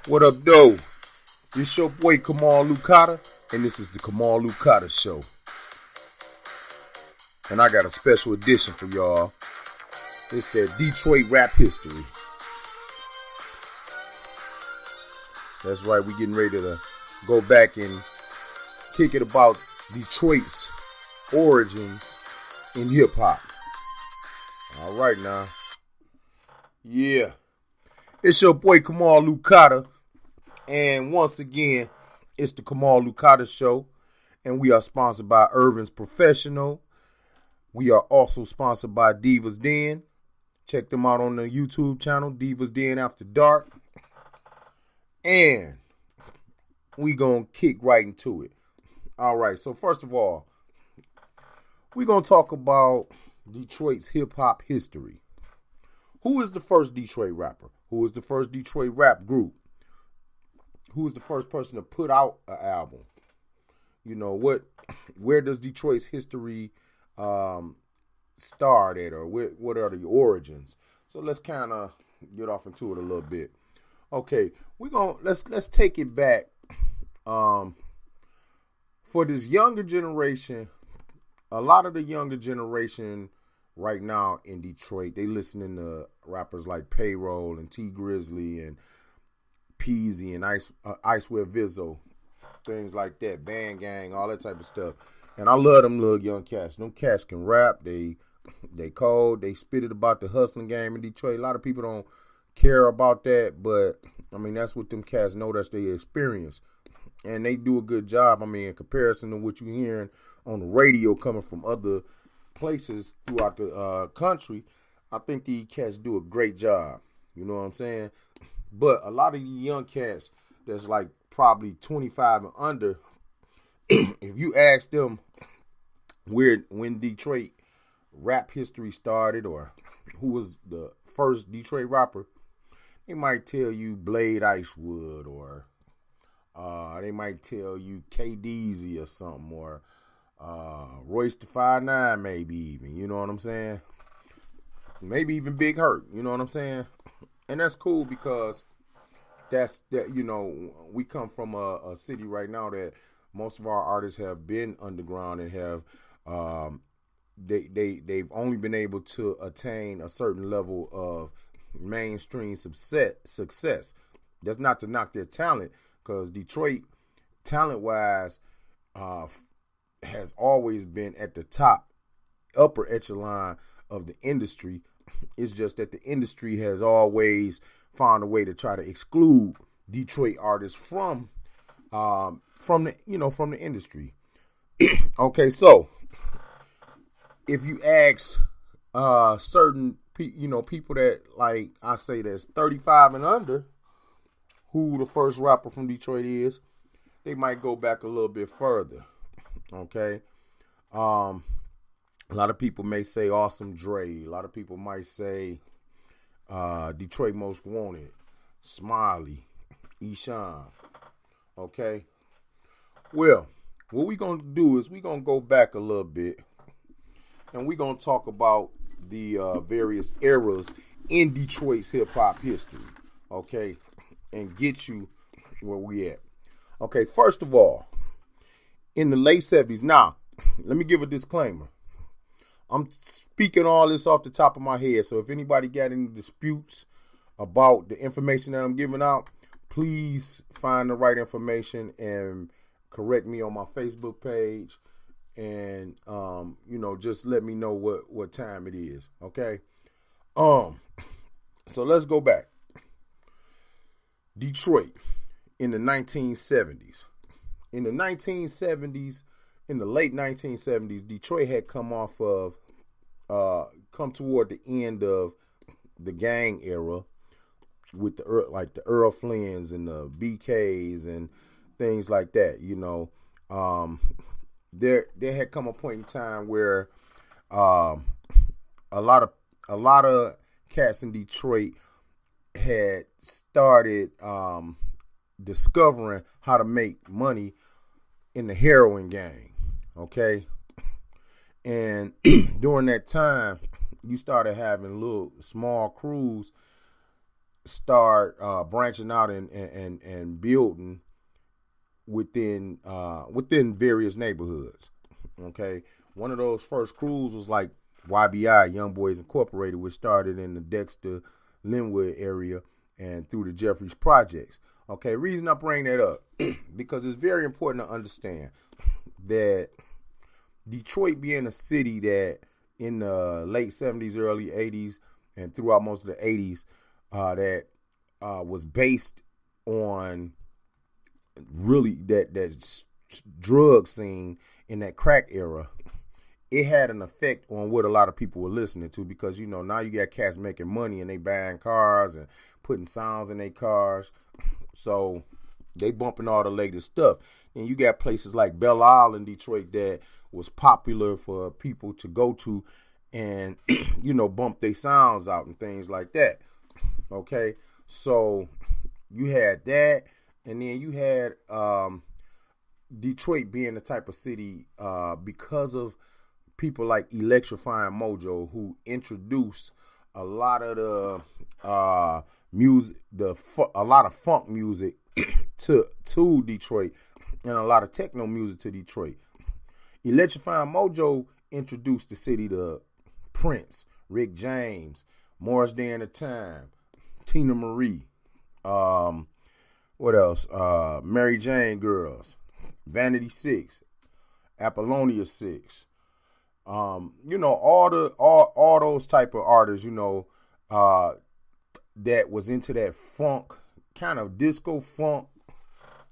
What up, though? It's your boy Kamal Lucata, and this is the Kamal Lucata Show. And I got a special edition for y'all. It's that Detroit rap history. That's right, we getting ready to go back and kick it about Detroit's origins in hip hop. All right now. Yeah. It's your boy Kamal Lucata. And once again, it's the Kamal Lucata Show. And we are sponsored by Irvin's Professional. We are also sponsored by Divas Den. Check them out on the YouTube channel, Divas Den After Dark. And we gonna kick right into it. All right, so first of all, we're gonna talk about Detroit's hip-hop history. Who is the first Detroit rapper? Who is the first Detroit rap group? Who is the first person to put out an album? You know, where does Detroit's history start at, or what are the origins? So let's kind of get off into it a little bit. Okay, let's take it back. For this younger generation, a lot of the younger generation right now in Detroit, they listening to rappers like Payroll and T Grizzly and Peasy and Icewear Vizzo, things like that, Band Gang, all that type of stuff. And I love them little young cats. Them cats can rap. They cold. They spit it about the hustling game in Detroit. A lot of people don't care about that, but I mean that's what them cats know. That's their experience, and they do a good job. I mean, in comparison to what you're hearing on the radio coming from other places throughout the country, I think these cats do a great job. You know what I'm saying? But a lot of you young cats that's like probably 25 and under, if you ask them when Detroit rap history started or who was the first Detroit rapper, they might tell you Blade Icewood, or they might tell you KDZ or something, or Royce da 5'9", maybe even, you know what I'm saying? Maybe even Big Hurt, you know what I'm saying? And that's cool because you know, we come from a city right now that most of our artists have been underground and have they've only been able to attain a certain level of mainstream success. That's not to knock their talent, because Detroit, talent-wise, has always been at the top, upper echelon of the industry. It's just that the industry has always found a way to try to exclude Detroit artists from the industry. Okay, so if you ask certain people that, like I say, that's 35 and under, who the first rapper from Detroit is, they might go back a little bit further. Okay, a lot of people may say Awesome Dre. A lot of people might say Detroit Most Wanted, Smiley, Eshawn. Okay, well, what we're going to do is we're going to go back a little bit, and we're going to talk about the various eras in Detroit's hip-hop history, okay, and get you where we at. Okay, first of all, in the late 70s, now, let me give a disclaimer. I'm speaking all this off the top of my head, so if anybody got any disputes about the information that I'm giving out, please find the right information and correct me on my Facebook page, and just let me know what time it is. Okay. So let's go back. Detroit in the 1970s. In the 1970s, in the late 1970s, Detroit had come toward the end of the gang era with the Earl Flynn's and the BKs and things like that. You know, there had come a point in time where a lot of cats in Detroit had started discovering how to make money in the heroin game. Okay, and during that time, you started having little small crews start branching out and building within various neighborhoods. Okay, one of those first crews was like YBI, Young Boys Incorporated, which started in the Dexter Linwood area and through the Jeffries projects. Okay, reason I bring that up because it's very important to understand that Detroit being a city that in the late 70s, early 80s, and throughout most of the 80s, that was based on really that drug scene in that crack era. It had an effect on what a lot of people were listening to because, you know, now you got cats making money and they buying cars and putting sounds in their cars. So they bumping all the latest stuff. And you got places like Belle Isle in Detroit that was popular for people to go to and, you know, bump their sounds out and things like that. Okay. So you had that. And then you had Detroit being the type of city because of people like Electrifying Mojo, who introduced a lot of the music, a lot of funk music to Detroit, and a lot of techno music to Detroit. Electrifying Mojo introduced the city to Prince, Rick James, Morris Day and the Time, Tina Marie, what else? Mary Jane Girls, Vanity Six, Apollonia Six. You know, all those type of artists, you know, that was into that funk, kind of disco funk,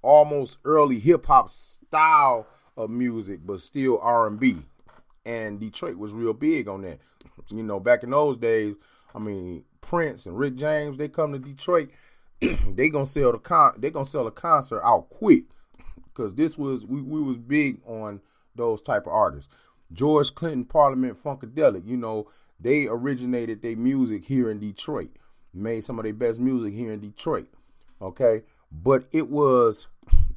almost early hip hop style of music, but still R&B. And Detroit was real big on that. You know, back in those days, I mean, Prince and Rick James, they come to Detroit, they gonna sell a concert out quick, because we was big on those type of artists. George Clinton Parliament Funkadelic, you know, they originated their music here in Detroit, made some of their best music here in Detroit. Okay, but it was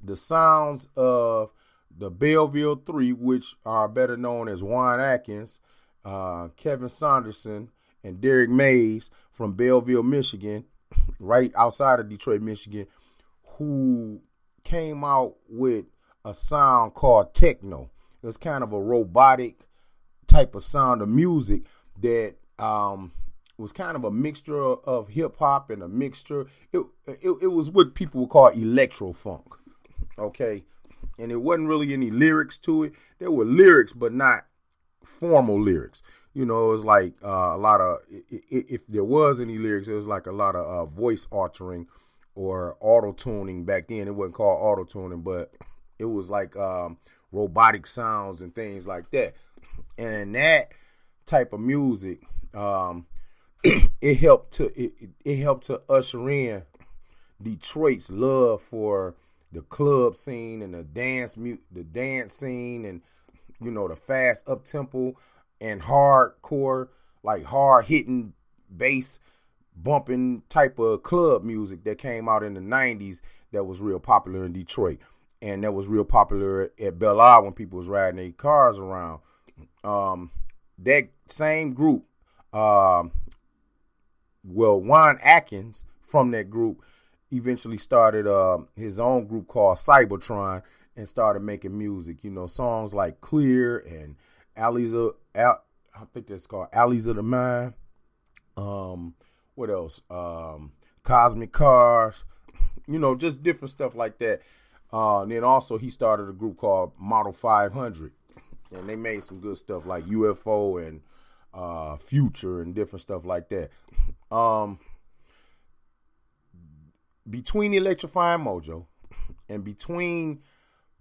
the sounds of the Belleville Three, which are better known as Juan Atkins, Kevin Saunderson, and Derek Mays from Belleville, Michigan, right outside of Detroit, Michigan, who came out with a sound called techno. It was kind of a robotic type of sound of music that was kind of a mixture of hip hop and a mixture. It was what people would call electro funk. Okay. And it wasn't really any lyrics to it. There were lyrics, but not formal lyrics. You know, it was like a lot of, if there was any lyrics, it was like a lot of voice altering or auto-tuning back then. It wasn't called auto-tuning, but it was like robotic sounds and things like that. And that type of music, it helped to usher in Detroit's love for the club scene and the dance scene, and, you know, the fast up tempo and hardcore, like hard hitting bass bumping type of club music that came out in the 90s that was real popular in Detroit. And that was real popular at Belle Isle when people was riding their cars around. That same group, Juan Atkins from that group eventually started his own group called Cybertron and started making music. You know, songs like Clear and I think that's called Alleys of the Mind. What else? Cosmic Cars. You know, just different stuff like that. Then also he started a group called Model 500, and they made some good stuff like UFO and Future and different stuff like that. Between Electrifying Mojo and between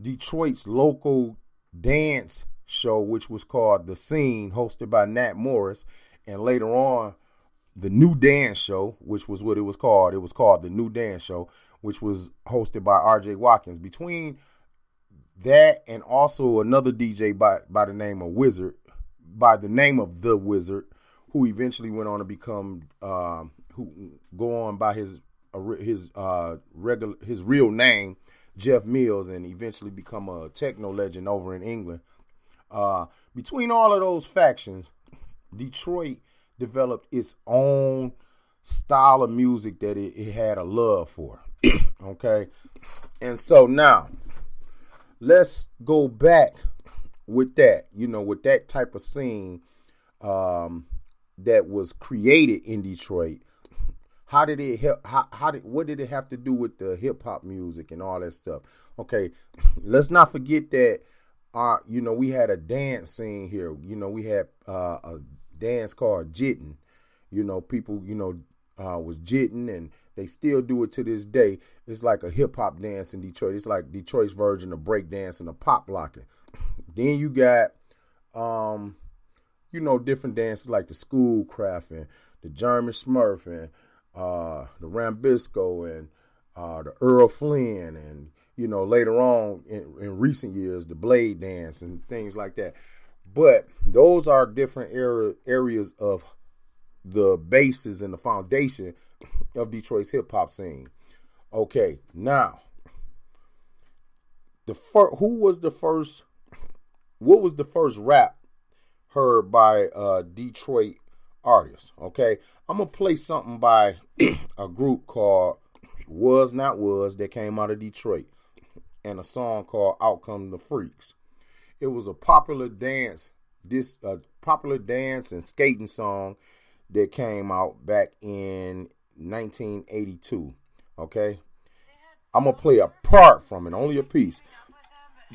Detroit's local dance show, which was called The Scene, hosted by Nat Morris, and later on the New Dance Show, which was what it was called. It was called the New Dance Show, which was hosted by R.J. Watkins. Between that and also another DJ by the name of The Wizard, who eventually went on to become who go on by his real name, Jeff Mills, and eventually become a techno legend over in England. Between all of those factions, Detroit developed its own style of music that it had a love for. Okay. And so now let's go back with that, with that type of scene that was created in Detroit. How did it help? What did it have to do with the hip hop music and all that stuff? Okay, let's not forget that. We had a dance scene here. We had a dance called jitting. People, was jitting, and they still do it to this day. It's like a hip hop dance in Detroit. It's like Detroit's version of break dance and a pop locking. Then you got, different dances like the Schoolcraft and the German Smurf and the Rambisco and the Earl Flynn and, later on in recent years, the Blade Dance and things like that. But those are different areas of the basis and the foundation of Detroit's hip hop scene. Okay, now, what was the first rap heard by Detroit artists? Okay, I'm gonna play something by a group called Was Not Was that came out of Detroit, and a song called Out Come the Freaks. It was a popular dance and skating song that came out back in 1982. Okay, I'm gonna play a part from it, only a piece.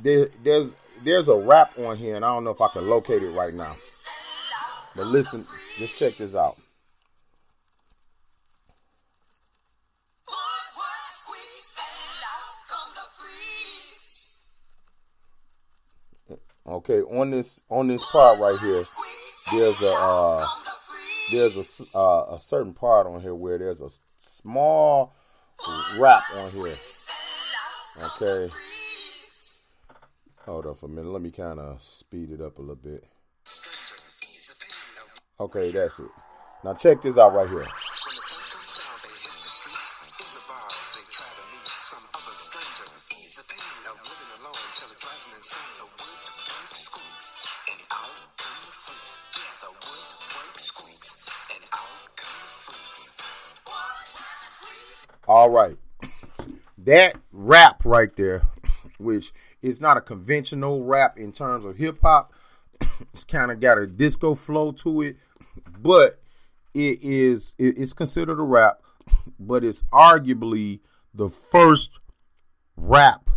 There's a rap on here, and I don't know if I can locate it right now. But listen, just check this out. Okay, on this part right here, there's a certain part on here where there's a small rap on here. Okay. Hold up for a minute. Let me kind of speed it up a little bit. Okay, that's it. Now check this out right here. All right. That rap right there, which is not a conventional rap in terms of hip hop. It's kind of got a disco flow to it, but it's considered a rap, but it's arguably the first rap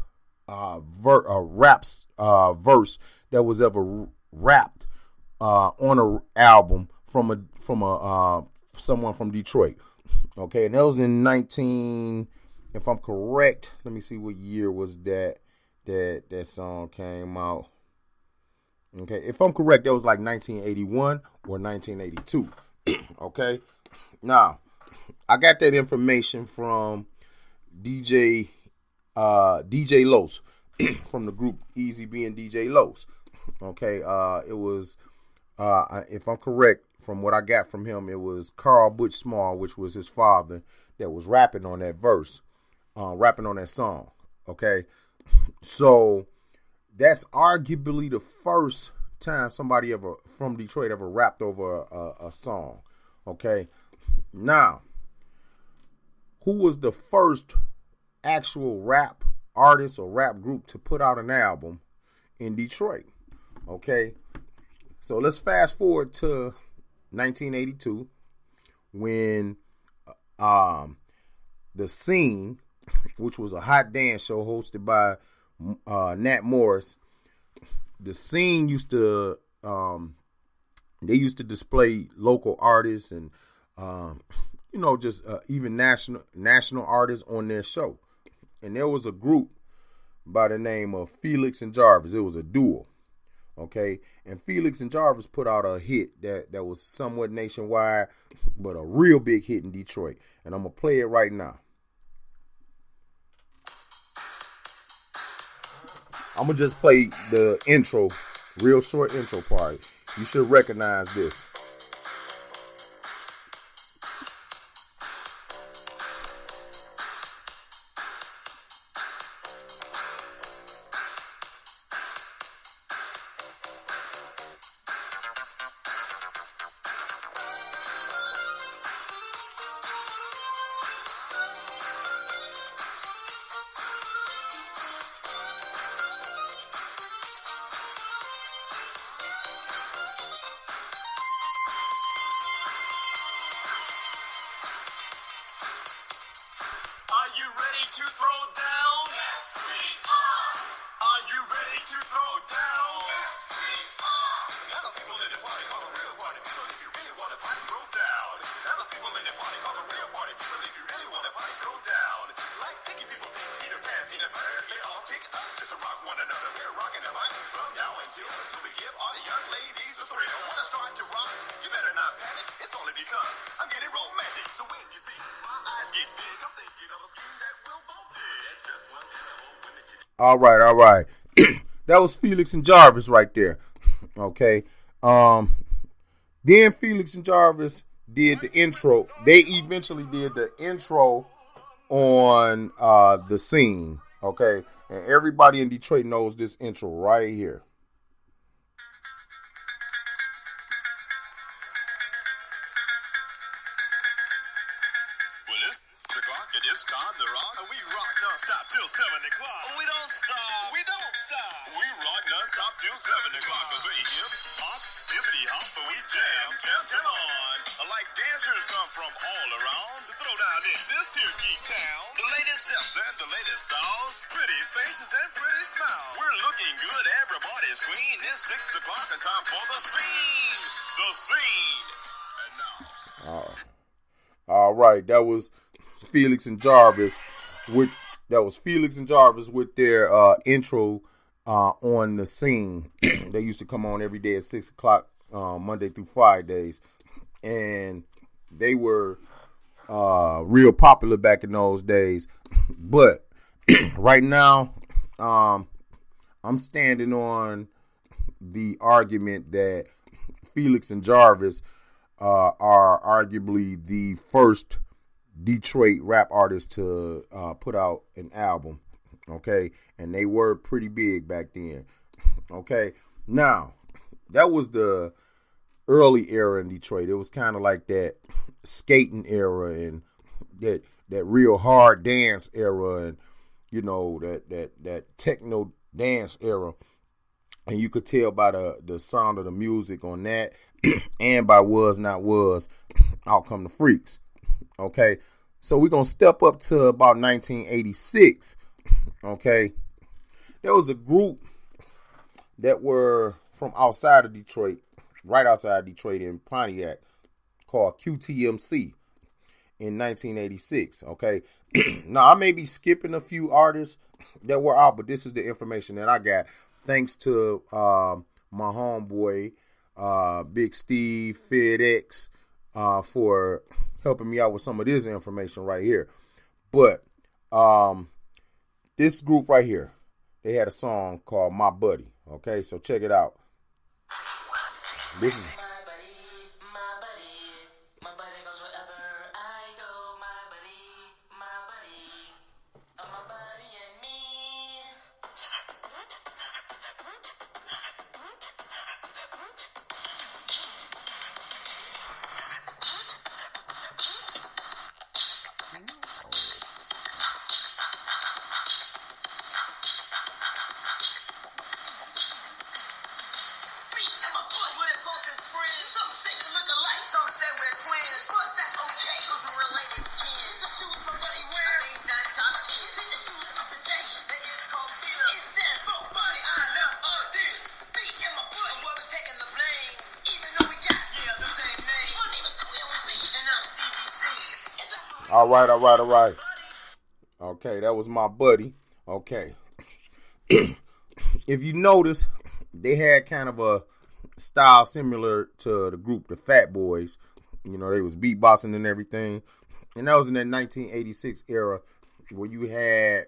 verse that was ever rapped on an album from someone from Detroit. Okay, and that was in 19, if I'm correct, let me see what year was that song came out. Okay, if I'm correct, that was like 1981 or 1982. Okay, now I got that information from DJ Los from the group Easy B and DJ Los. Okay, it was if I'm correct, from what I got from him, it was Carl Butch Small, which was his father, that was rapping on that verse, rapping on that song. Okay, so that's arguably the first time somebody ever from Detroit ever rapped over a song. Okay, now, who was the first actual rap artist or rap group to put out an album in Detroit? Okay, so let's fast forward to 1982 when The Scene, which was a hot dance show hosted by Nat Morris. The Scene used to display local artists and even national artists on their show. And there was a group by the name of Felix and Jarvis. It was a duo. Okay, and Felix and Jarvis put out a hit that was somewhat nationwide, but a real big hit in Detroit. And I'm gonna play it right now. I'm gonna just play the intro, real short intro part. You should recognize this. to throw down? Are you ready to throw down? Now the people in the party call the real party people. If you really want to party, throw down. Now the people in the party call the real party people. If you really want to party, throw down. Like thinking people, Peter Pan, peanut butter, they all take us just to rock one another. We're rocking the mic from now until we give all the young ladies a thrill. Want to start to rock? You better not panic. It's only because I'm getting romantic. So when you see my eyes get big, I'm thinking of a scheme that we'll both dig. It's just one thing the whole women to. All right. That was Felix and Jarvis right there. Okay. Then Felix and Jarvis did the intro. They eventually did the intro on The Scene. Okay. And everybody in Detroit knows this intro right here. Well, it's 6 o'clock and it's time to rock. And we rock non-stop till 7 o'clock. We don't stop. We don't stop. We rock non-stop till 7 o'clock. Cause we hip, hop, hippity hop, and we jam on. Like dancers come from all around to throw down in this here geek town. The latest steps and the latest styles. Pretty faces and pretty smiles. We're looking good, everybody's clean. It's 6 o'clock and time for The Scene. The Scene. And now. All right, that was Felix and Jarvis with their intro on The Scene. They used to come on every day at 6 o'clock, Monday through Fridays, and they were real popular back in those days. But right now, I'm standing on the argument that Felix and Jarvis are arguably the first Detroit rap artists to put out an album. Okay. And they were pretty big back then. Okay. Now, that was the early era in Detroit. It was kind of like that skating era and that real hard dance era and, you know, that techno dance era. And you could tell by the sound of the music on that and by Was Not Was, Out Come the Freaks. Okay. So we're going to step up to about 1986. Okay. There was a group that were from outside of Detroit, right outside Detroit in Pontiac, called QTMC in 1986. Okay. Now, I may be skipping a few artists that were out, but this is the information that I got. Thanks to my homeboy, Big Steve FedEx, for helping me out with some of this information right here. But this group right here, they had a song called My Buddy. Okay, so check it out. This is... All right. Okay, that was My Buddy. Okay. If you notice, they had kind of a style similar to the group The Fat Boys. You know, they was beatboxing and everything. And that was in that 1986 era where you had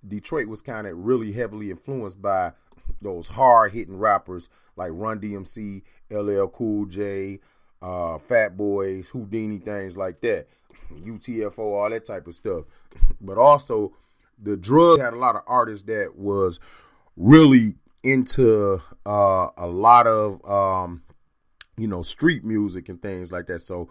Detroit was kind of really heavily influenced by those hard-hitting rappers like Run DMC, LL Cool J, Fat Boys, Houdini, things like that, UTFO, all that type of stuff. But also, the drug had a lot of artists that was really into a lot of, street music and things like that. So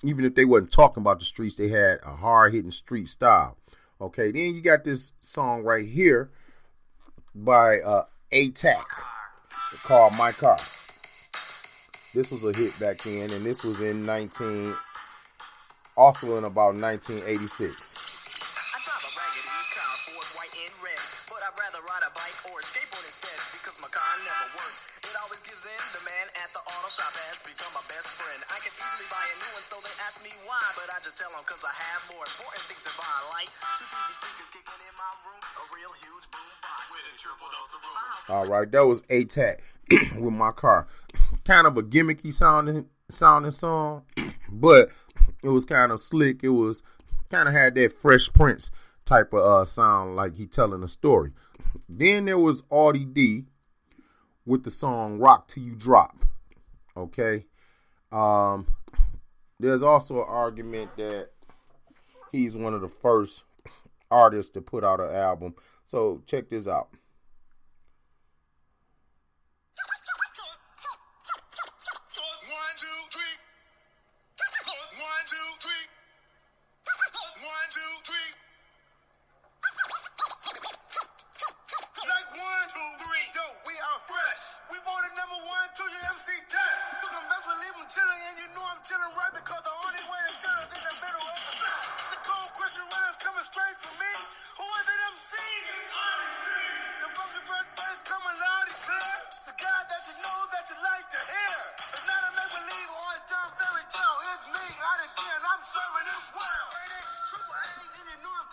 even if they wasn't talking about the streets, they had a hard-hitting street style. Okay, then you got this song right here by A-Tack called My Car. This was a hit back then, and this was in about 1986. skateboard instead because my car never works. It always gives in. The man at the auto shop has become my best friend. I can easily buy a new one, so they ask me why, but I just tell them cause I have more important things to buy, like 2 PB speakers kicking in my room, a real huge boom box with a triple dose of room. All right, that was A-Tack with My Car. Kind of a gimmicky sounding song, but it was kind of slick. It was kind of had that Fresh Prince type of sound, like he telling a story. Then there was Audie D with the song Rock Till You Drop. Okay. There's also an argument that he's one of the first artists to put out an album. So check this out. 'em.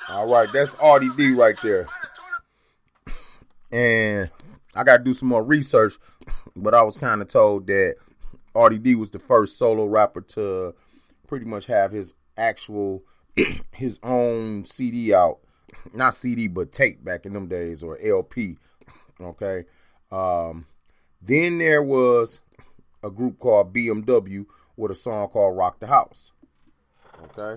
All right, that's Audie D right there. And I got to do some more research, but I was kind of told that Audie D was the first solo rapper to pretty much have his own CD out. Not CD, but tape back in them days, or LP. Okay. Then there was a group called BMW with a song called Rock the House. Okay.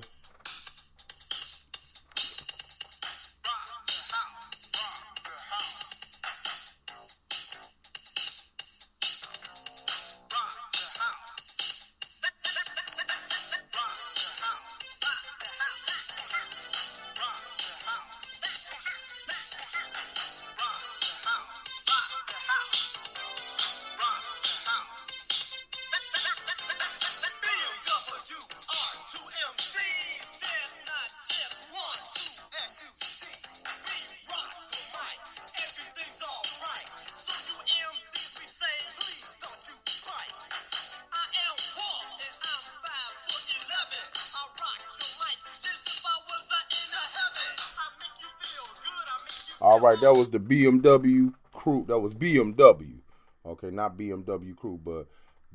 All right, that was the BMW crew. That was BMW. Okay, not BMW crew, but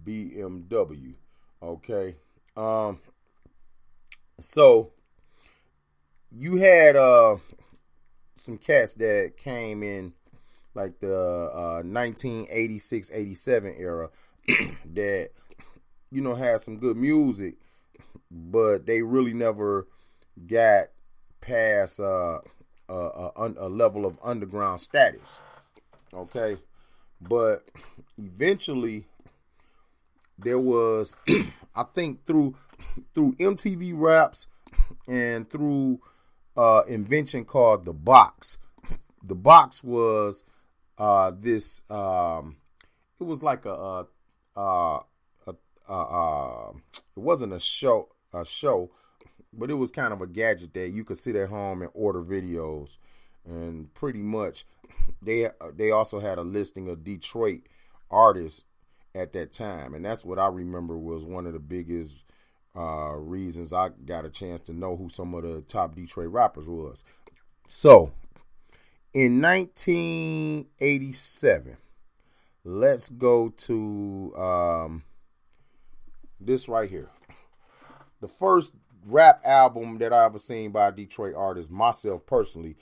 BMW. Okay. So you had some cats that came in like the 1986-87 era that, you know, had some good music, but they really never got past a level of underground status. Okay. But eventually there was, I think through MTV Raps and through invention called the box. The box was this it was like it wasn't a show, but it was kind of a gadget that you could sit at home and order videos, and pretty much they also had a listing of Detroit artists at that time, and that's what I remember was one of the biggest reasons I got a chance to know who some of the top Detroit rappers was. So in 1987, let's go to this right here. The first rap album that I ever seen by a Detroit artist, myself personally,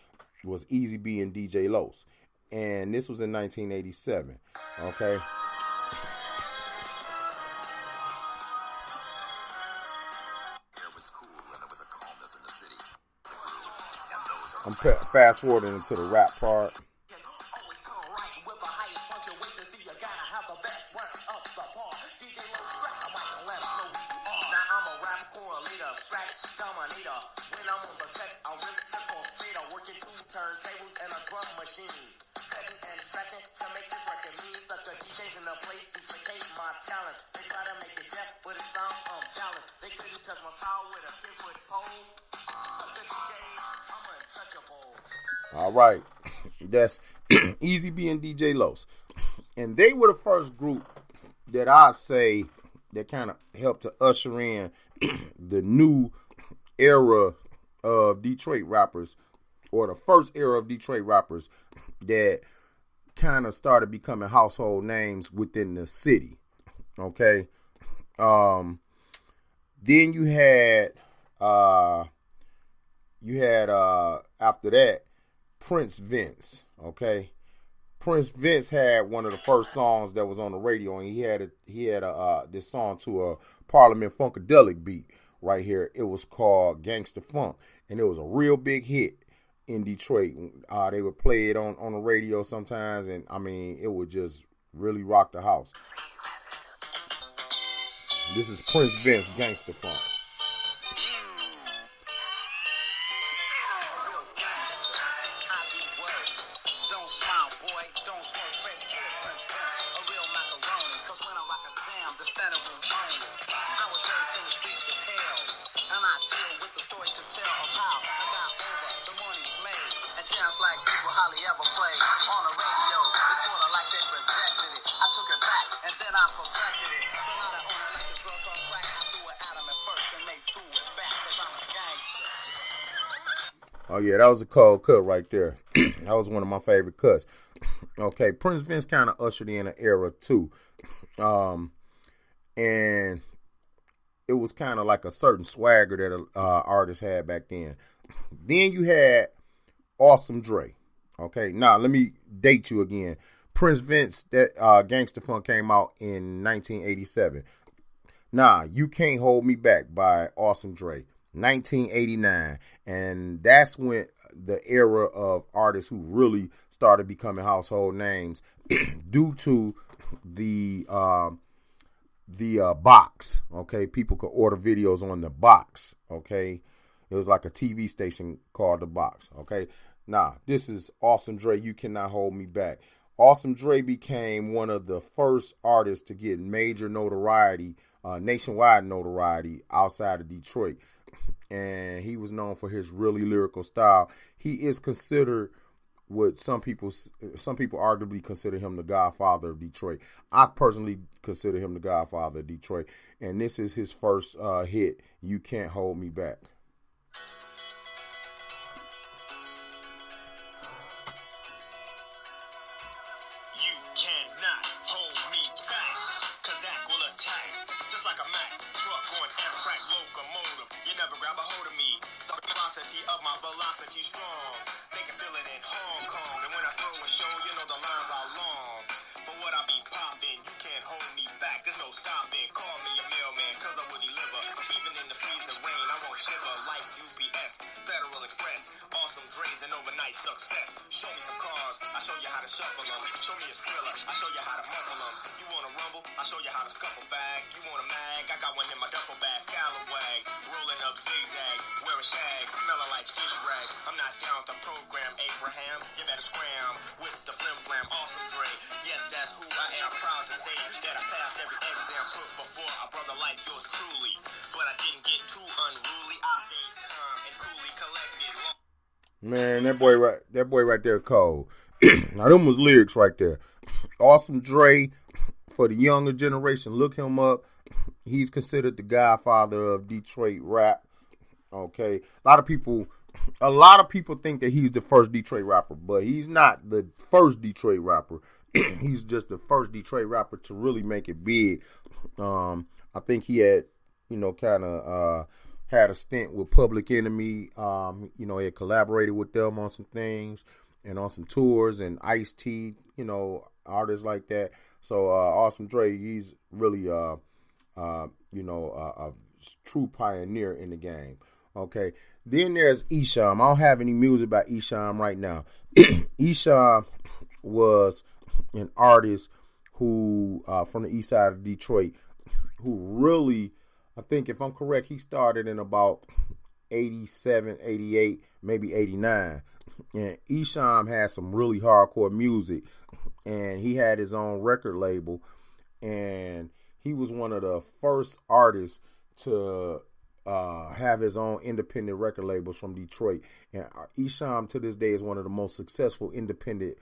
was Easy B and DJ Los. And this was in 1987. Okay. I'm fast forwarding into the rap part. All right, that's Easy B and DJ Los. And they were the first group that I say that kind of helped to usher in the new era of Detroit rappers, or the first era of Detroit rappers that kind of started becoming household names within the city. Okay. Then you had after that, Prince Vince. Okay. Prince Vince had one of the first songs that was on the radio, and he had this song to a Parliament Funkadelic beat right here. It was called Gangsta Funk, and it was a real big hit in Detroit. They would play it on the radio sometimes, and I mean, it would just really rock the house. This is Prince Vince, Gangsta Funk. Oh, yeah, that was a cold cut right there. That was one of my favorite cuts. Okay, Prince Vince kind of ushered in an era, too. And it was kind of like a certain swagger that artists had back then. Then you had Awesome Dre. Okay, now let me date you again. Prince Vince, that Gangsta Funk came out in 1987. Nah, You Can't Hold Me Back by Awesome Dre. 1989, and that's when the era of artists who really started becoming household names due to the box. Okay, people could order videos on the box. Okay, it was like a TV station called the Box. Okay, now this is Awesome Dre, You Cannot Hold Me Back. Awesome Dre became one of the first artists to get major notoriety, nationwide notoriety outside of Detroit. And he was known for his really lyrical style. He is considered what some people arguably consider him the godfather of Detroit. I personally consider him the godfather of Detroit. And this is his first hit, You Can't Hold Me Back. You cannot hold me back, 'cause that will attack. Just like a Mack truck on Amtrak locomotive. You never grab a hold of me. The velocity of my velocity strong. They can feel it in Hong Kong. And when I throw a show, you know the lines are long. For what I be popping, you can't hold me back. There's no stopping. Call me a mailman, 'cause I will deliver. Even in the freezing rain, I won't shiver like UPS, Federal Express. Awesome Dre's an overnight success. Show me some cars, I'll show you how to shuffle them. Show me a Skrilla, I'll show you how to muffle them. You want to rumble, I'll show you how to scuffle fag. You want a mag, I got one in my duffel bag. Scalawags, rolling up zigzag, wearing shags, smelling like dish rag. I'm not down with the program, Abraham. You better scram with the flim flam. Awesome Dre, yes, that's who I am. Proud to say that I passed every exam put before a brother like yours truly. But I didn't get too unruly. I stayed calm and coolly collected. Man, that boy right there cold. Now them was lyrics right there. Awesome Dre, for the younger generation, look him up. He's considered the godfather of Detroit rap. Okay, a lot of people think that he's the first Detroit rapper, but he's not the first Detroit rapper. He's just the first Detroit rapper to really make it big. I think he had, kind of had a stint with Public Enemy. He had collaborated with them on some things and on some tours, and Ice-T, artists like that. So Awesome Dre, he's really a true pioneer in the game. Okay, then there's Esham. I don't have any music by Esham right now. Esham was an artist who from the east side of Detroit, who really, I think if I'm correct, he started in about 87, 88, maybe 89. And Esham had some really hardcore music, and he had his own record label, and he was one of the first artists to have his own independent record labels from Detroit. And Esham to this day is one of the most successful independent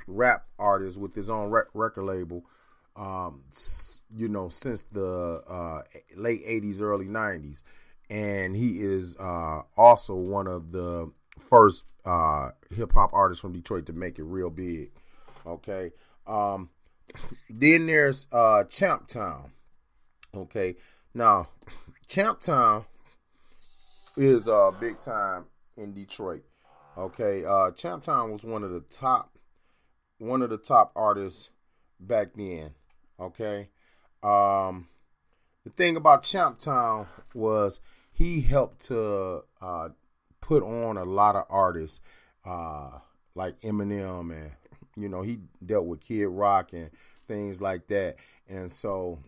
rap artists with his own record label, since the late 80s, early 90s. And he is also one of the first hip-hop artists from Detroit to make it real big. Okay. Then there's Champtown. Okay. Now, Champtown is big time in Detroit. Okay. Champtown was one of the top artists back then. Okay. The thing about Champtown was he helped to put on a lot of artists like Eminem, and he dealt with Kid Rock and things like that. And so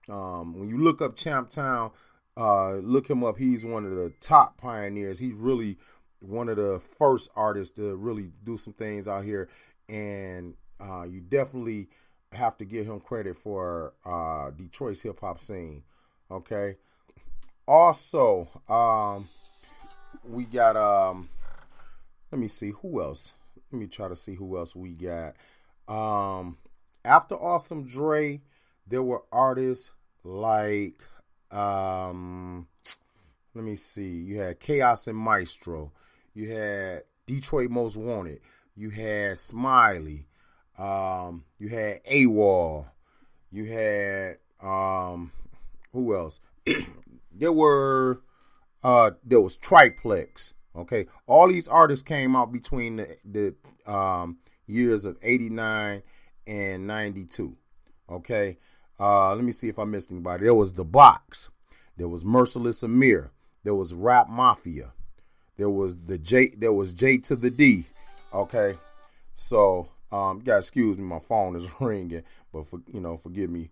when you look up Champtown, look him up. He's one of the top pioneers. He's really one of the first artists to really do some things out here, and you definitely have to give him credit for Detroit's hip hop scene. Okay. Also, we got let me see who else. Let me try to see who else we got. After Awesome Dre, there were artists like let me see. You had Chaos and Maestro. You had Detroit Most Wanted. You had Smiley. You had AWOL. You had who else? There was Triplex. Okay, all these artists came out between the years of 89 and 92. Okay, let me see if I missed anybody. There was The Box. There was Merciless Amir. There was Rap Mafia. There was J to the D. Okay, so you gotta excuse me, my phone is ringing, but forgive me.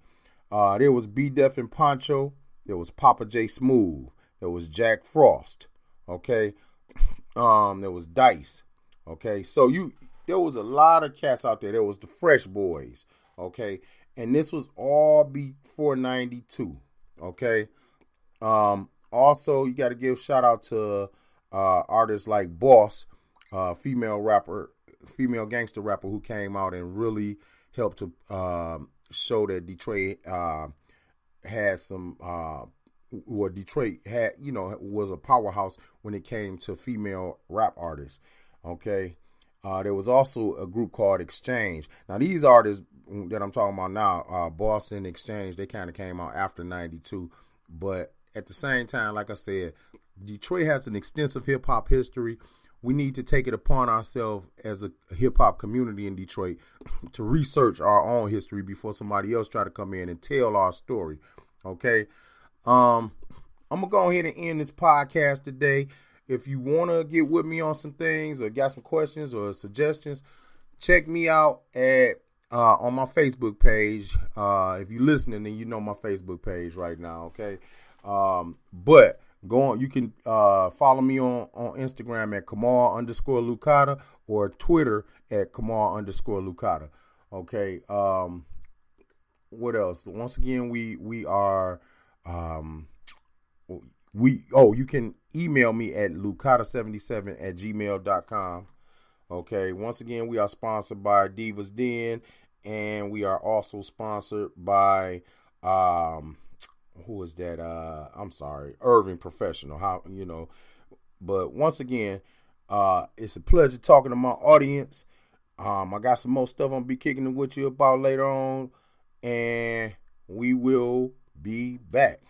There was B Def and Poncho. There was Papa J Smooth. There was Jack Frost. Okay. There was Dice. Okay. So there was a lot of cats out there. There was the Fresh Boys. Okay. And this was all before 92. Okay. Also, you got to give shout out to artists like Boss, female gangster rapper who came out and really helped to show that Detroit had some Detroit had, was a powerhouse when it came to female rap artists. Okay. There was also a group called Exchange. Now, these artists that I'm talking about now, Boss and Exchange, they kind of came out after 92. But at the same time, like I said, Detroit has an extensive hip hop history. We need to take it upon ourselves as a hip hop community in Detroit to research our own history before somebody else try to come in and tell our story. Okay. I'm going to go ahead and end this podcast today. If you want to get with me on some things or got some questions or suggestions, check me out at on my Facebook page. If you're listening, then you know my Facebook page right now, okay? But go on. You can follow me on Instagram at Kamal_Lucada or Twitter at Kamal_Lucada. Okay. What else? Once again, we are you can email me at lucada77@gmail.com. Okay. Once again, we are sponsored by Divas Den, and we are also sponsored by who is that? I'm sorry, Irving Professional. But once again, it's a pleasure talking to my audience. I got some more stuff I'm gonna be kicking it with you about later on, and we will be back.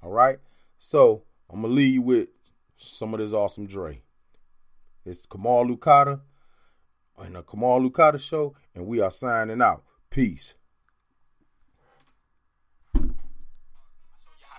All right. So I'm gonna leave you with some of this awesome Dre. It's Kamal Lucada and the Kamal Lucada Show, and we are signing out. Peace.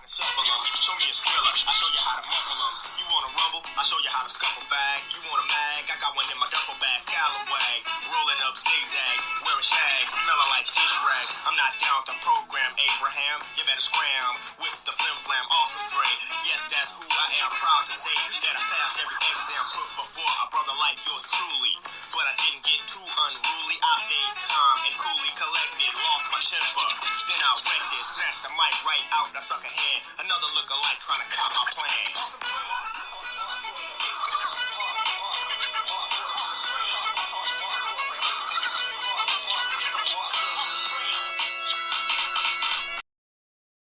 Show me a Skrilla, I show you how to muffle them. You want to rumble, I show you how to scuffle bag. You want a mag, I got one in my duffel bag. Scallawag, rolling up zigzag, wearing shags, smelling like dish rag. I'm not down with the program, Abraham. You better scram with the flim flam, awesome Dre. Yes, that's who I am. Proud to say that I passed every exam put before a brother like yours truly. But I didn't get too unruly. I stayed calm and coolly collected, lost my temper, then I wrecked it. snatch the mic right out the sucker hand. Another lookalike trying to cop my plan.